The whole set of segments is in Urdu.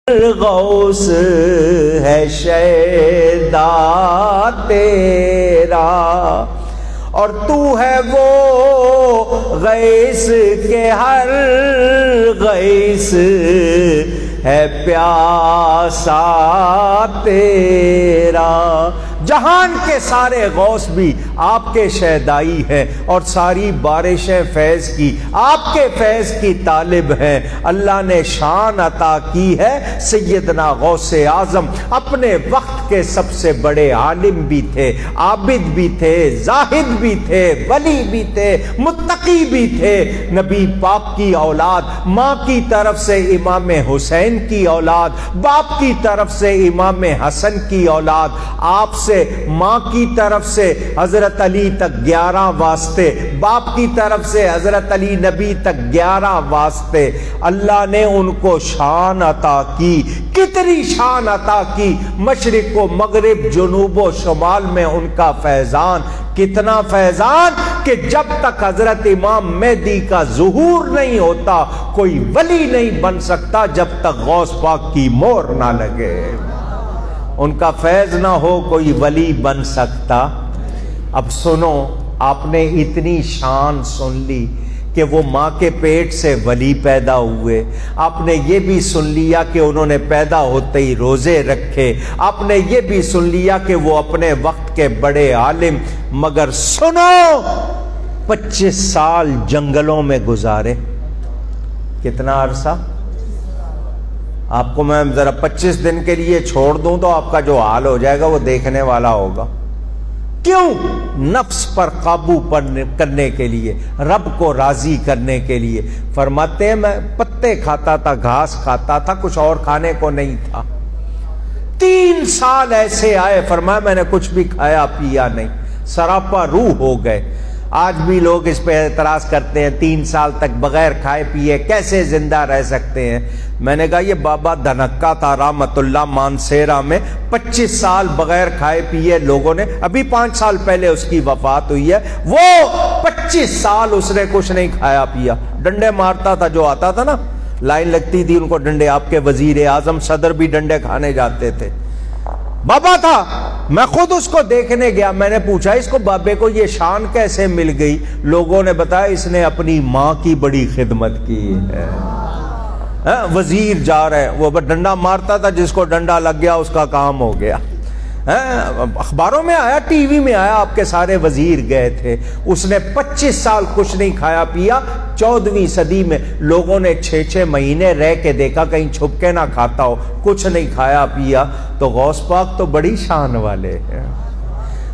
غوث ہے شیدا تیرا، اور تو ہے وہ غیث کے ہر غیث ہے پیاسا تیرا۔ جہان کے سارے غوث بھی آپ کے شیدائی ہیں، اور ساری بارشیں فیض کی آپ کے فیض کی طالب ہیں۔ اللہ نے شان عطا کی ہے سیدنا غوث اعظم، اپنے وقت کے سب سے بڑے عالم بھی تھے، عابد بھی تھے، زاہد بھی تھے، ولی بھی تھے، متقی بھی تھے، نبی پاک کی اولاد، ماں کی طرف سے امام حسین کی اولاد، باپ کی طرف سے امام حسن کی اولاد، آپ سے ماں کی طرف سے حضرت علی تک 11 واسطے، باپ کی طرف سے حضرت علی نبی تک 11 واسطے۔ اللہ نے ان کو شان عطا کی، کتنی شان عطا کی، مشرق و مغرب، جنوب و شمال میں ان کا فیضان، کتنا فیضان کہ جب تک حضرت امام مہدی کا ظہور نہیں ہوتا کوئی ولی نہیں بن سکتا، جب تک غوث پاک کی مہر نہ لگے، ان کا فیض نہ ہو کوئی ولی بن سکتا۔ اب سنو، آپ نے اتنی شان سن لی کہ وہ ماں کے پیٹ سے ولی پیدا ہوئے، آپ نے یہ بھی سن لیا کہ انہوں نے پیدا ہوتے ہی روزے رکھے، آپ نے یہ بھی سن لیا کہ وہ اپنے وقت کے بڑے عالم، مگر سنو 25 سال جنگلوں میں گزارے۔ کتنا عرصہ؟ آپ کو میں ذرا 25 دن کے لیے چھوڑ دوں تو آپ کا جو حال ہو جائے گا وہ دیکھنے والا ہوگا۔ کیوں؟ نفس پر قابو کرنے کے لیے، رب کو راضی کرنے کے لیے۔ فرماتے ہیں میں پتے کھاتا تھا، گھاس کھاتا تھا، کچھ اور کھانے کو نہیں تھا۔ 3 سال ایسے آئے، فرمایا میں نے کچھ بھی کھایا پیا نہیں، سراپا روح ہو گئے۔ آج بھی لوگ اس پہ اعتراض کرتے ہیں 3 سال تک بغیر کھائے پیے کیسے زندہ رہ سکتے ہیں۔ میں نے کہا یہ بابا دھنکا تھا رحمت اللہ مانسیرا میں، 25 سال بغیر کھائے پیے لوگوں نے، ابھی 5 سال پہلے اس کی وفات ہوئی ہے، وہ 25 سال اس نے کچھ نہیں کھایا پیا، ڈنڈے مارتا تھا، جو آتا تھا نا لائن لگتی تھی ان کو ڈنڈے، آپ کے وزیر اعظم صدر بھی ڈنڈے کھانے جاتے تھے، بابا تھا۔ میں خود اس کو دیکھنے گیا، میں نے پوچھا اس کو بابے کو یہ شان کیسے مل گئی؟ لوگوں نے بتایا اس نے اپنی ماں کی بڑی خدمت کی ہے۔ وزیر جا رہے، وہ ڈنڈا مارتا تھا، جس کو ڈنڈا لگ گیا اس کا کام ہو گیا۔ اخباروں میں آیا، ٹی وی میں آیا، آپ کے سارے وزیر گئے تھے، اس نے 25 سال کچھ نہیں کھایا پیا۔ 14ویں صدی میں لوگوں نے 6 مہینے رہ کے دیکھا کہیں چھپ کے نہ کھاتا ہو، کچھ نہیں کھایا پیا۔ تو غوث پاک تو بڑی شان والے ہیں۔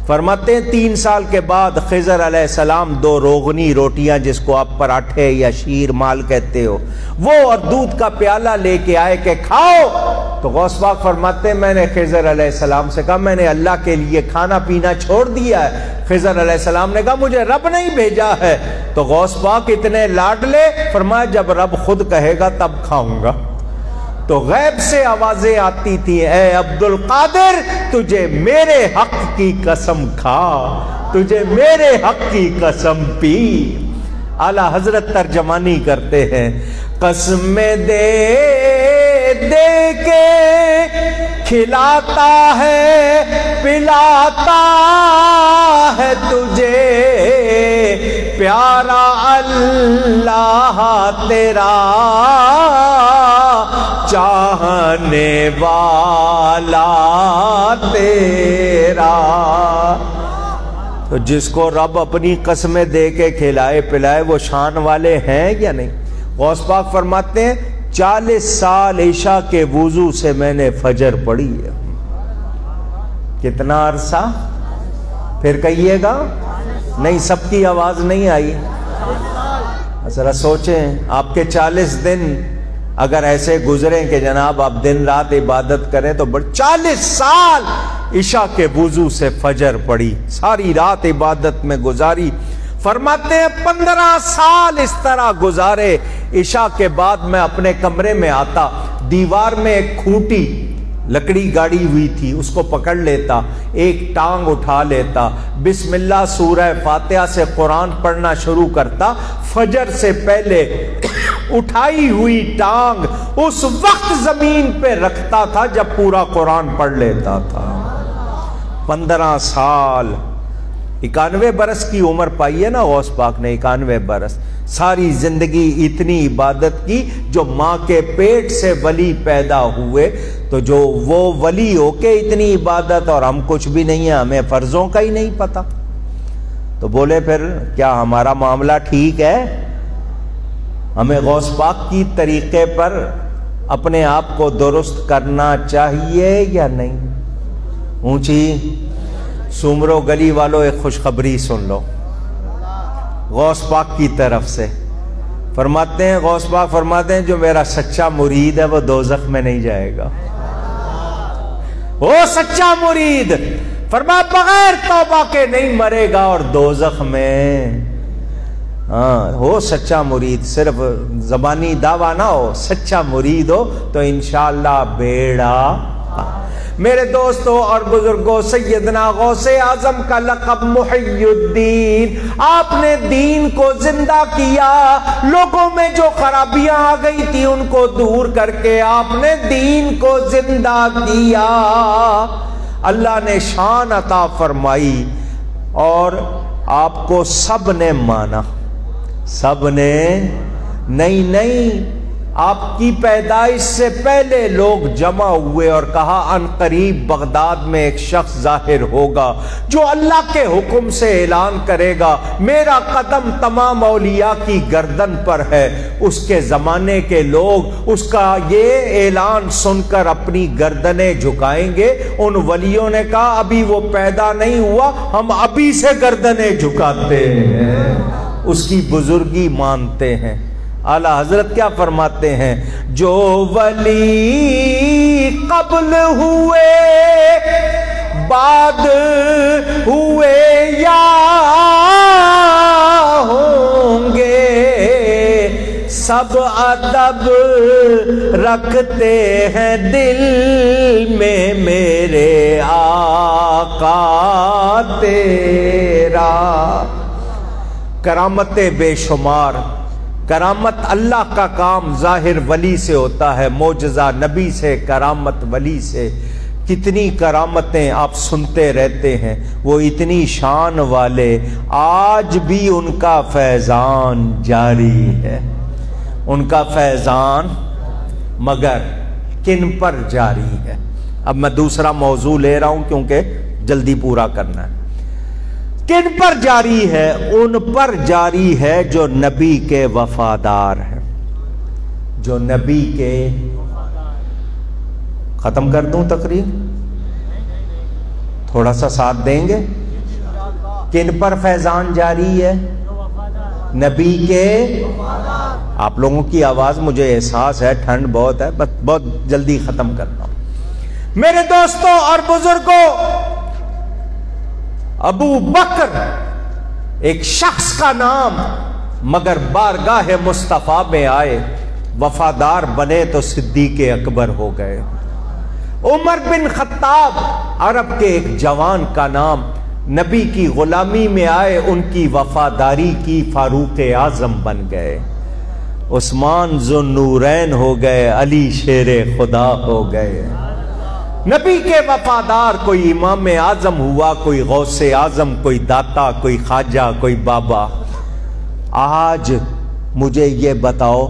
فرماتے ہیں 3 سال کے بعد خضر علیہ السلام 2 روغنی روٹیاں، جس کو آپ پراٹھے یا شیر مال کہتے ہو، وہ اور دودھ کا پیالہ لے کے آئے کہ کھاؤ۔ تو غوث پاک فرماتے ہیں میں نے خضر علیہ السلام سے کہا میں نے اللہ کے لیے کھانا پینا چھوڑ دیا ہے۔ خضر علیہ السلام نے کہا مجھے رب نہیں بھیجا ہے۔ تو غوث پاک اتنے لاڈلے، فرمایا جب رب خود کہے گا تب کھاؤں گا۔ تو غیب سے آوازیں آتی تھی، اے عبد القادر تجھے میرے حق کی قسم کھا، تجھے میرے حق کی قسم پی۔ اعلیٰ حضرت ترجمانی کرتے ہیں، قسمیں دے دے کے کھلاتا ہے پلاتا ہے تجھے پیارا اللہ تیرا چاہنے والا تیرا۔ تو جس کو رب اپنی قسمیں دے کے کھلائے پلائے وہ شان والے ہیں یا نہیں؟ غوث پاک فرماتے ہیں 40 سال عشاء کے وضو سے میں نے فجر پڑھی ہے۔ کتنا عرصہ؟ پھر کہیے گا، نہیں سب کی آواز نہیں آئی، ذرا سوچیں آپ کے 40 دن اگر ایسے گزریں کہ جناب آپ دن رات عبادت کریں تو 40 سال عشاء کے وضو سے فجر پڑی، ساری رات عبادت میں گزاری۔ فرماتے ہیں 15 سال اس طرح گزارے۔ عشاء کے بعد میں اپنے کمرے میں آتا، دیوار میں ایک کھوٹی لکڑی گاڑی ہوئی تھی، اس کو پکڑ لیتا، ایک ٹانگ اٹھا لیتا، بسم اللہ سورہ فاتحہ سے قرآن پڑھنا شروع کرتا، فجر سے پہلے اٹھائی ہوئی ٹانگ اس وقت زمین پہ رکھتا تھا جب پورا قرآن پڑھ لیتا تھا۔ 15 سال 91 برس کی عمر پائی ہے نا غوث پاک نے، 91 برس، ساری زندگی اتنی عبادت کی۔ جو ماں کے پیٹ سے ولی پیدا ہوئے تو جو وہ ولی ہو کے اتنی عبادت، اور ہم کچھ بھی نہیں ہیں، ہمیں فرضوں کا ہی نہیں پتا، تو بولے پھر کیا ہمارا معاملہ ٹھیک ہے؟ ہمیں غوث پاک کی طریقے پر اپنے آپ کو درست کرنا چاہیے یا نہیں؟ اونچی سومرو گلی والوں ایک خوشخبری سن لو غوث پاک کی طرف سے۔ فرماتے ہیں، غوث پاک فرماتے ہیں جو میرا سچا مرید ہے وہ دوزخ میں نہیں جائے گا۔ وہ سچا مرید فرمایا بغیر توبہ کے نہیں مرے گا اور دوزخ میں، ہو سچا مرید، صرف زبانی دعویٰ نہ ہو، سچا مرید ہو تو انشاءاللہ بیڑا۔ میرے دوستوں اور بزرگوں، سیدنا غوث اعظم کا لقب محی الدین، آپ نے دین کو زندہ کیا، لوگوں میں جو خرابیاں آ گئی تھی ان کو دور کر کے آپ نے دین کو زندہ کیا۔ اللہ نے شان عطا فرمائی اور آپ کو سب نے مانا، سب نے نہیں، آپ کی پیدائش سے پہلے لوگ جمع ہوئے اور کہا ان قریب بغداد میں ایک شخص ظاہر ہوگا جو اللہ کے حکم سے اعلان کرے گا میرا قدم تمام اولیاء کی گردن پر ہے۔ اس کے زمانے کے لوگ اس کا یہ اعلان سن کر اپنی گردنیں جھکائیں گے۔ ان ولیوں نے کہا ابھی وہ پیدا نہیں ہوا، ہم ابھی سے گردنیں جھکاتے ہیں، اس کی بزرگی مانتے ہیں۔ اعلیٰ حضرت کیا فرماتے ہیں؟ جو ولی قبل ہوئے بعد ہوئے یا ہوں گے، سب ادب رکھتے ہیں دل میں میرے آقا تیرا۔ کرامتیں بے شمار، کرامت اللہ کا کام ظاہر ولی سے ہوتا ہے، معجزہ نبی سے، کرامت ولی سے۔ کتنی کرامتیں آپ سنتے رہتے ہیں، وہ اتنی شان والے، آج بھی ان کا فیضان جاری ہے، ان کا فیضان مگر کن پر جاری ہے؟ اب میں دوسرا موضوع لے رہا ہوں کیونکہ جلدی پورا کرنا ہے۔ کن پر جاری ہے؟ ان پر جاری ہے جو نبی کے وفادار ہیں، جو نبی کے، ختم کر دوں تقریر؟ تھوڑا سا ساتھ دیں گے؟ کن پر فیضان جاری ہے؟ نبی کے۔ آپ لوگوں کی آواز مجھے احساس ہے ٹھنڈ بہت ہے، بس بہت جلدی ختم کرتا ہوں۔ میرے دوستوں اور بزرگوں، ابو بکر ایک شخص کا نام، مگر بارگاہ مصطفیٰ میں آئے، وفادار بنے تو صدیق اکبر ہو گئے۔ عمر بن خطاب عرب کے ایک جوان کا نام، نبی کی غلامی میں آئے، ان کی وفاداری کی، فاروق اعظم بن گئے۔ عثمان ذو النورین ہو گئے، علی شیر خدا ہو گئے۔ نبی کے وفادار، کوئی امام اعظم ہوا، کوئی غوث اعظم، کوئی داتا، کوئی خواجہ، کوئی بابا۔ آج مجھے یہ بتاؤ،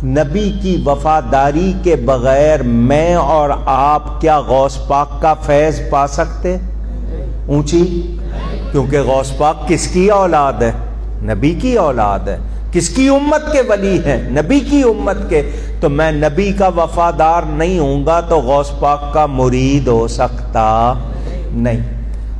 نبی کی وفاداری کے بغیر میں اور آپ کیا غوث پاک کا فیض پا سکتے؟ اونچی، کیونکہ غوث پاک کس کی اولاد ہے؟ نبی کی اولاد ہے۔ کس کی امت کے ولی ہیں؟ نبی کی امت کے۔ تو میں نبی کا وفادار نہیں ہوں گا تو غوث پاک کا مرید ہو سکتا نہیں۔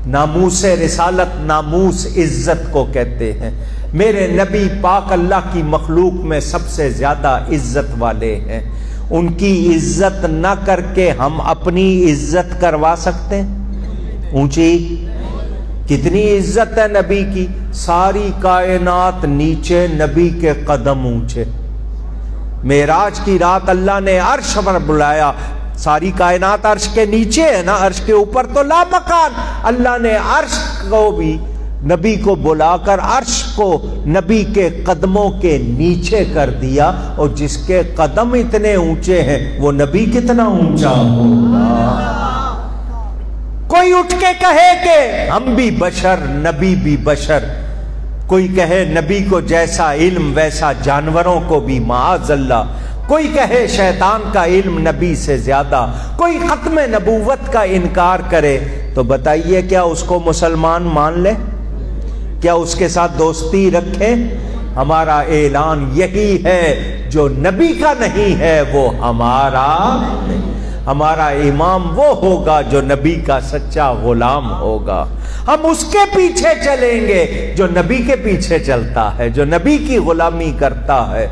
ناموس رسالت، ناموس عزت کو کہتے ہیں۔ میرے نبی پاک اللہ کی مخلوق میں سب سے زیادہ عزت والے ہیں، ان کی عزت نہ کر کے ہم اپنی عزت کروا سکتے ہیں؟ اونچی، کتنی عزت ہے نبی کی، ساری کائنات نیچے، نبی کے قدم اونچے۔ معراج کی رات اللہ نے عرش پر بلایا، ساری کائنات عرش کے نیچے ہے نا، عرش کے اوپر تو لا مکان۔ اللہ نے عرش کو بھی نبی کو بلا کر عرش کو نبی کے قدموں کے نیچے کر دیا، اور جس کے قدم اتنے اونچے ہیں وہ نبی کتنا اونچا ہوگا۔ کوئی اٹھ کے کہے کہ ہم بھی بشر، نبی بھی بشر، کوئی کہے نبی کو جیسا علم ویسا جانوروں کو بھی معاذ اللہ، کوئی کہے شیطان کا علم نبی سے زیادہ، کوئی ختم نبوت کا انکار کرے، تو بتائیے کیا اس کو مسلمان مان لے؟ کیا اس کے ساتھ دوستی رکھے؟ ہمارا اعلان یہی ہے، جو نبی کا نہیں ہے وہ ہمارا نہیں۔ ہمارا امام وہ ہوگا جو نبی کا سچا غلام ہوگا، ہم اس کے پیچھے چلیں گے جو نبی کے پیچھے چلتا ہے، جو نبی کی غلامی کرتا ہے۔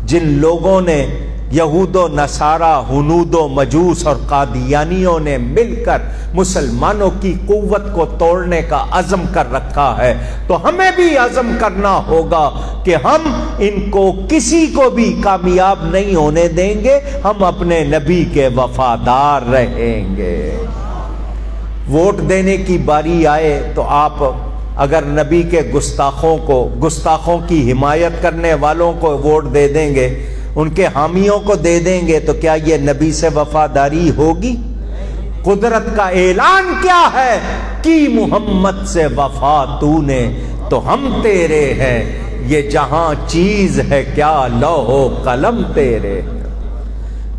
جن لوگوں نے یہود و نصارہ، ہنود و مجوس اور قادیانیوں نے مل کر مسلمانوں کی قوت کو توڑنے کا عزم کر رکھا ہے، تو ہمیں بھی عزم کرنا ہوگا کہ ہم ان کو کسی کو بھی کامیاب نہیں ہونے دیں گے، ہم اپنے نبی کے وفادار رہیں گے۔ ووٹ دینے کی باری آئے تو آپ اگر نبی کے گستاخوں کی حمایت کرنے والوں کو ووٹ دے دیں گے، ان کے حامیوں کو دے دیں گے، تو کیا یہ نبی سے وفاداری ہوگی؟ قدرت کا اعلان کیا ہے؟ کی محمد سے وفا تو نے تو ہم تیرے ہیں، یہ جہاں چیز ہے کیا لوح و قلم تیرے۔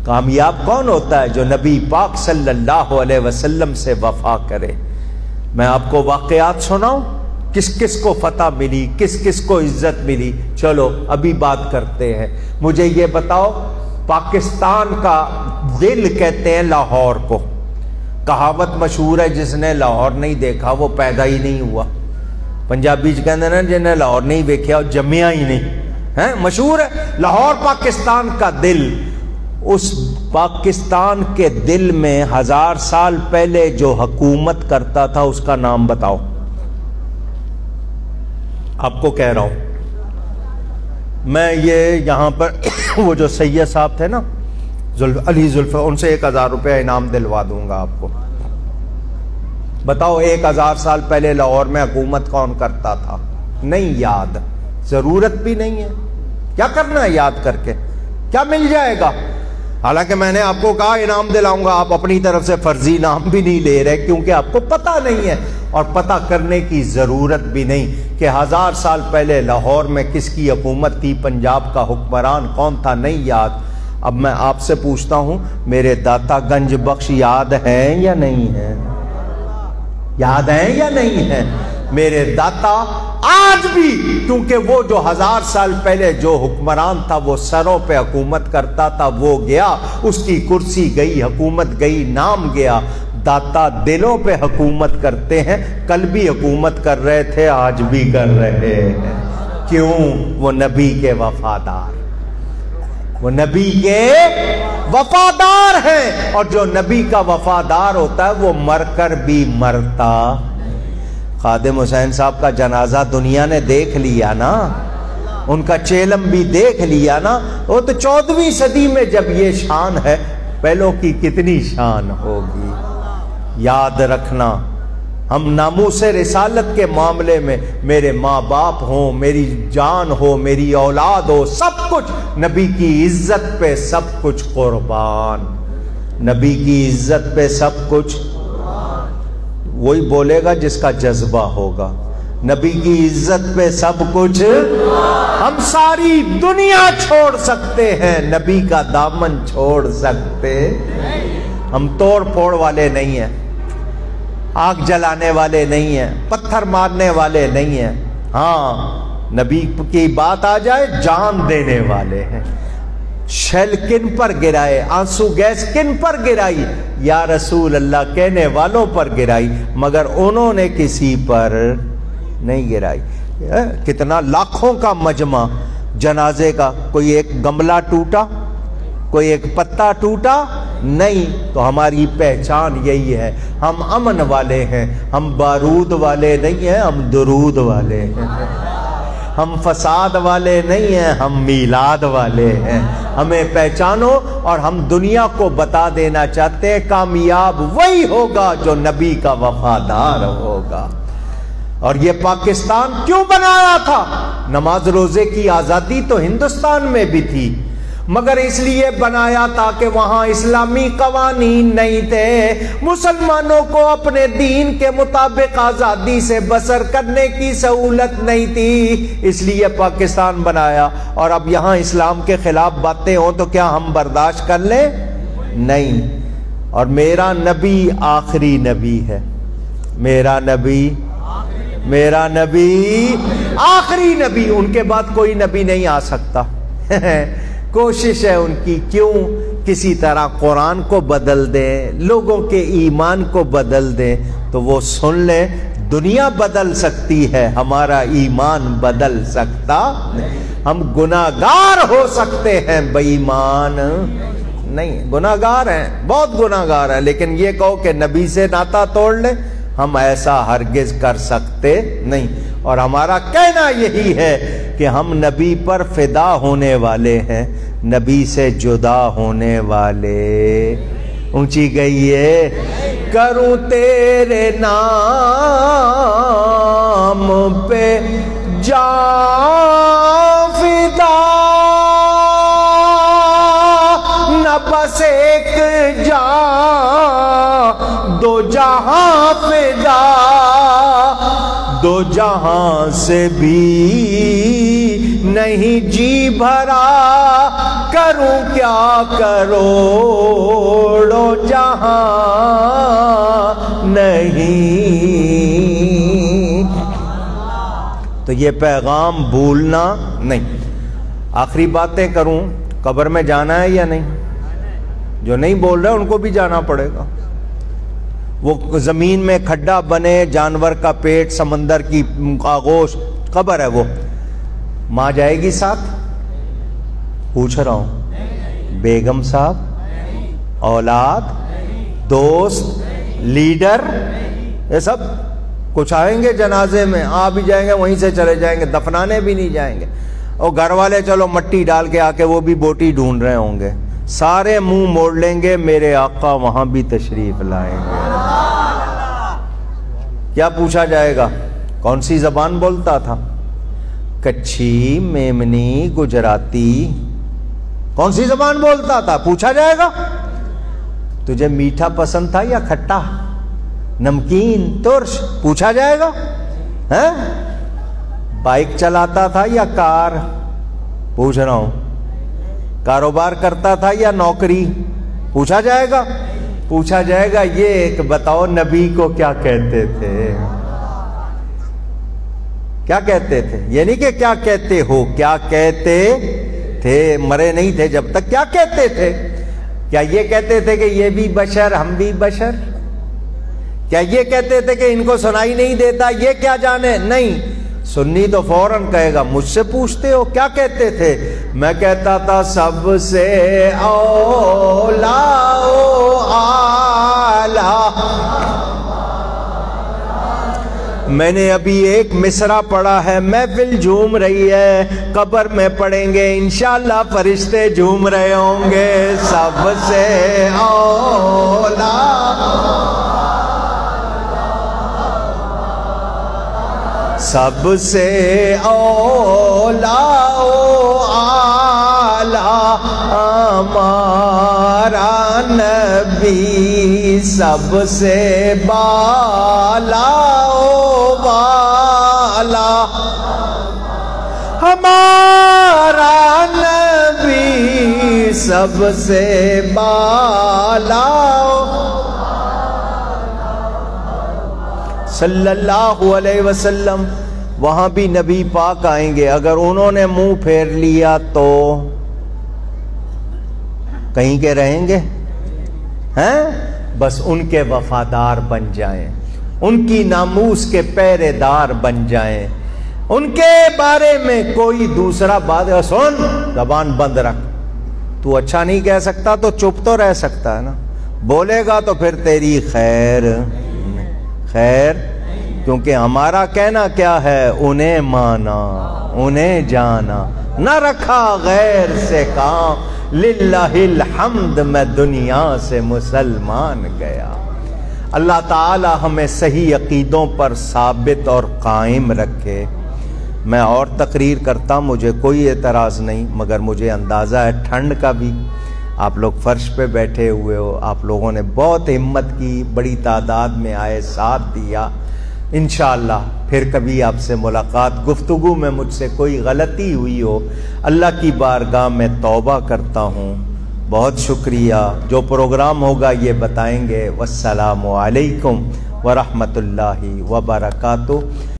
کامیاب کون ہوتا ہے؟ جو نبی پاک صلی اللہ علیہ وسلم سے وفا کرے۔ میں آپ کو واقعات سناؤں، کس کس کو فتح ملی، کس کس کو عزت ملی؟ چلو ابھی بات کرتے ہیں۔ مجھے یہ بتاؤ، پاکستان کا دل کہتے ہیں لاہور کو، کہاوت مشہور ہے، جس نے لاہور نہیں دیکھا وہ پیدا ہی نہیں ہوا۔ پنجابی کہتے ہیں نا، جن نے لاہور نہیں دیکھا وہ جمیا ہی نہیں ہے، مشہور ہے لاہور پاکستان کا دل۔ اس پاکستان کے دل میں 1000 سال پہلے جو حکومت کرتا تھا اس کا نام بتاؤ۔ آپ کو کہہ رہا ہوں میں، یہ یہاں پر وہ جو سید صاحب تھے نا علی ذوالفقار، ان سے 1000 روپے انعام دلوا دوں گا آپ کو۔ بتاؤ 1000 سال پہلے لاہور میں حکومت کون کرتا تھا؟ نہیں یاد، ضرورت بھی نہیں ہے، کیا کرنا ہے یاد کر کے، کیا مل جائے گا؟ حالانکہ میں نے آپ کو کہا انعام دلاؤں گا، آپ اپنی طرف سے فرضی انعام بھی نہیں لے رہے، کیونکہ آپ کو پتہ نہیں ہے، اور پتہ کرنے کی ضرورت بھی نہیں کہ 1000 سال پہلے لاہور میں کس کی حکومت تھی، پنجاب کا حکمران کون تھا، نہیں یاد۔ اب میں آپ سے پوچھتا ہوں، میرے داتا گنج بخش یاد ہیں یا نہیں ہیں؟ یاد ہیں یا نہیں ہیں؟ میرے داتا آج بھی، کیونکہ وہ جو 1000 سال پہلے جو حکمران تھا وہ سروں پہ حکومت کرتا تھا، وہ گیا، اس کی کرسی گئی، حکومت گئی، نام گیا۔ داتا دلوں پہ حکومت کرتے ہیں، کل بھی حکومت کر رہے تھے، آج بھی کر رہے ہیں۔ کیوں؟ وہ نبی کے وفادار، وہ نبی کے وفادار ہیں، اور جو نبی کا وفادار ہوتا ہے وہ مر کر بھی مرتا۔ خادم حسین صاحب کا جنازہ دنیا نے دیکھ لیا نا، ان کا چیلم بھی دیکھ لیا نا، وہ تو 14ویں صدی میں جب یہ شان ہے، پہلوں کی کتنی شان ہوگی۔ یاد رکھنا، ہم ناموس رسالت کے معاملے میں، میرے ماں باپ ہوں، میری جان ہو، میری اولاد ہو، سب کچھ نبی کی عزت پہ سب کچھ قربان، نبی کی عزت پہ سب کچھ۔ وہی بولے گا جس کا جذبہ ہوگا، نبی کی عزت پہ سب کچھ۔ ہم ساری دنیا چھوڑ سکتے ہیں، نبی کا دامن چھوڑ سکتے۔ ہم توڑ پھوڑ والے نہیں ہیں، آگ جلانے والے نہیں ہیں، پتھر مارنے والے نہیں ہیں، ہاں نبی کی بات آ جائے جان دینے والے ہیں۔ شیل کن پر گرائے، آنسو گیس کن پر گرائی؟ یا رسول اللہ کہنے والوں پر گرائی، مگر انہوں نے کسی پر نہیں گرائی۔ کتنا لاکھوں کا مجمع جنازے کا، کوئی ایک گملہ ٹوٹا، کوئی ایک پتا ٹوٹا نہیں۔ تو ہماری پہچان یہی ہے، ہم امن والے ہیں، ہم بارود والے نہیں ہیں، ہم درود والے ہیں۔ ہم فساد والے نہیں ہیں، ہم میلاد والے ہیں۔ ہمیں پہچانو، اور ہم دنیا کو بتا دینا چاہتے ہیں کامیاب وہی ہوگا جو نبی کا وفادار ہوگا۔ اور یہ پاکستان کیوں بنایا تھا؟ نماز روزے کی آزادی تو ہندوستان میں بھی تھی، مگر اس لیے بنایا تاکہ وہاں اسلامی قوانین نہیں تھے، مسلمانوں کو اپنے دین کے مطابق آزادی سے بسر کرنے کی سہولت نہیں تھی، اس لیے پاکستان بنایا۔ اور اب یہاں اسلام کے خلاف باتیں ہوں تو کیا ہم برداشت کر لیں؟ نہیں۔ اور میرا نبی آخری نبی ہے، میرا نبی آخری نبی، ان کے بعد کوئی نبی نہیں آ سکتا۔ کوشش ہے ان کی، کیوں؟ کسی طرح قرآن کو بدل دیں، لوگوں کے ایمان کو بدل دیں، تو وہ سن لیں دنیا بدل سکتی ہے، ہمارا ایمان بدل سکتا نہیں۔ ہم گناہگار ہو سکتے ہیں، بے ایمان نہیں، گناہگار ہیں، بہت گناہگار ہیں، لیکن یہ کہو کہ نبی سے ناطہ توڑ لیں، ہم ایسا ہرگز کر سکتے نہیں۔ اور ہمارا کہنا یہی ہے کہ ہم نبی پر فدا ہونے والے ہیں، نبی سے جدا ہونے والے۔ اونچی گئی ہے، کروں تیرے نام پہ جان فدا، نہ بس ایک جان دو جہاں فدا، دو جہاں سے بھی نہیں جی بھرا، کروں کیا کروڑوں جہاں نہیں۔ تو یہ پیغام بھولنا نہیں۔ آخری باتیں کروں، قبر میں جانا ہے یا نہیں؟ جو نہیں بول رہے ان کو بھی جانا پڑے گا۔ وہ زمین میں کھڈا بنے، جانور کا پیٹ، سمندر کی آغوش، قبر ہے وہ۔ ماں جائے گی ساتھ؟ پوچھ رہا ہوں۔ بیگم صاحب، اولاد، دوست، لیڈر، یہ سب کچھ آئیں گے جنازے میں، آ بھی جائیں گے، وہیں سے چلے جائیں گے، دفنانے بھی نہیں جائیں گے۔ اور گھر والے چلو مٹی ڈال کے آ کے وہ بھی بوٹی ڈھونڈ رہے ہوں گے، سارے منہ موڑ لیں گے، میرے آقا وہاں بھی تشریف لائیں گے۔ کیا پوچھا جائے گا؟ کون سی زبان بولتا تھا؟ کچھی، میمنی، گجراتی، کون سی زبان بولتا تھا؟ پوچھا جائے گا۔ تجھے میٹھا پسند تھا یا کھٹا، نمکین، ترش؟ پوچھا جائے گا۔ بائک چلاتا تھا یا کار؟ پوچھ رہا ہوں۔ کاروبار کرتا تھا یا نوکری؟ پوچھا جائے گا۔ پوچھا جائے گا یہ ایک بتاؤ نبی کو کیا کہتے تھے؟ کیا کہتے تھے؟ یہ نہیں کہ کیا کہتے ہو، کیا کہتے تھے؟ مرے نہیں تھے جب تک، کیا کہتے تھے؟ کیا یہ کہتے تھے کہ یہ بھی بشر ہم بھی بشر؟ کیا یہ کہتے تھے کہ ان کو سنائی نہیں دیتا یہ کیا جانے؟ نہیں، سنی تو فوراً کہے گا مجھ سے پوچھتے ہو کیا کہتے تھے؟ میں کہتا تھا سب سے اولا اعلیٰ۔ میں نے ابھی ایک مصرع پڑھا ہے، محفل جھوم رہی ہے، قبر میں پڑھیں گے انشاءاللہ فرشتے جھوم رہے ہوں گے۔ سب سے اولا، سب سے اولا اعلیٰ ہمارا نبی، سب سے بالا والا ہمارا نبی، سب سے بالا صلی اللہ علیہ وسلم۔ وہاں بھی نبی پاک آئیں گے، اگر انہوں نے منہ پھیر لیا تو کہیں کے رہیں گے؟ ہیں؟ بس ان کے وفادار بن جائیں، ان کی ناموس کے پہرے دار بن جائیں، ان کے بارے میں کوئی دوسرا بات سن، زبان بند رکھ، تو اچھا نہیں کہہ سکتا تو چپ تو رہ سکتا ہے نا، بولے گا تو پھر تیری خیر خیر، کیونکہ ہمارا کہنا کیا ہے؟ انہیں مانا، انہیں جانا، نہ رکھا غیر سے کام، للہ الحمد میں دنیا سے مسلمان گیا۔ اللہ تعالی ہمیں صحیح عقیدوں پر ثابت اور قائم رکھے۔ میں اور تقریر کرتا، مجھے کوئی اعتراض نہیں، مگر مجھے اندازہ ہے ٹھنڈ کا بھی۔ آپ لوگ فرش پہ بیٹھے ہوئے ہو، آپ لوگوں نے بہت ہمت کی، بڑی تعداد میں آئے، ساتھ دیا۔ انشاءاللہ پھر کبھی آپ سے ملاقات، گفتگو میں مجھ سے کوئی غلطی ہوئی ہو، اللہ کی بارگاہ میں توبہ کرتا ہوں۔ بہت شکریہ۔ جو پروگرام ہوگا یہ بتائیں گے۔ والسلام علیکم ورحمۃ اللہ وبرکاتہ۔